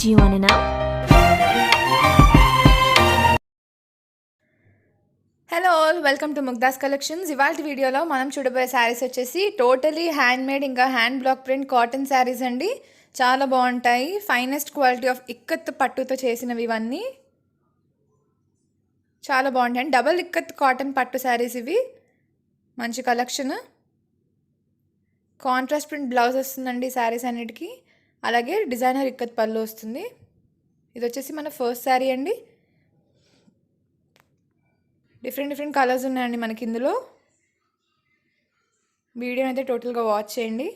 Do you want to know? Hello all, welcome to Mugdha's collections. ఇవాళ వీడియోలో మనం చూడబోయే శారీస్ వచ్చేసి టోటలీ హ్యాండ్ మేడ్ ఇంకా hand black print cotton saris అండి. చాలా బాగుంటాయి. ఫైనెస్ట్ క్వాలిటీ ఆఫ్ ఇక్కత్ పట్టుతో చేసినవి ఇవన్నీ చాలా బాగుంటాయి. డబల్ ఇక్కత్ కాటన్ పట్టు శారీస్ ఇవి. మంచి కలెక్షన్. కాంట్రాస్ట్ ప్రింట్ బ్లౌజ్ వస్తుందండి శారీస్ అన్నిటికీ. అలాగే డిజైనర్ ఇక్కత్ పళ్ళు వస్తుంది. ఇది వచ్చేసి మన ఫస్ట్ శారీ అండి. డిఫరెంట్ కలర్స్ ఉన్నాయండి మనకి ఇందులో. వీడియోని అయితే టోటల్గా వాచ్ చేయండి.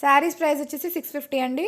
శారీస్ ప్రైస్ వచ్చేసి 650 అండి.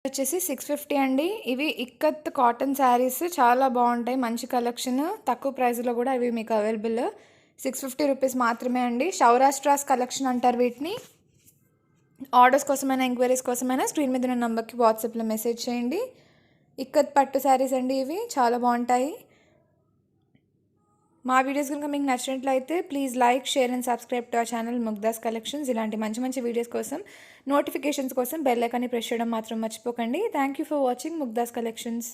వచ్చేసి 650 అండి. ఇవి ఇక్కత్ కాటన్ శారీస్ చాలా బాగుంటాయి. మంచి కలెక్షన్. తక్కువ ప్రైస్లో కూడా ఇవి మీకు అవైలబుల్. 650 రూపీస్ మాత్రమే అండి. సౌరాష్ట్రాస్ కలెక్షన్ అంటారు వీటిని. ఆర్డర్స్ కోసమైనా ఎంక్వైరీస్ కోసమైనా స్క్రీన్ మీద ఉన్న నెంబర్కి వాట్సాప్లో మెసేజ్ చేయండి. ఇక్కత్ పట్టు శారీస్ అండి ఇవి. చాలా బాగుంటాయి. మా వీడియోస్ కనుక మీకు నచ్చినట్లయితే please like, share and subscribe to our channel Mugdha's collections. ఇలాంటి మంచి వీడియోస్ కోసం, నోటిఫికేషన్స్ కోసం బెల్ ఐకాన్ని ప్రెస్ చేయడం మాత్రం మర్చిపోకండి. Thank you for watching Mugdha's collections.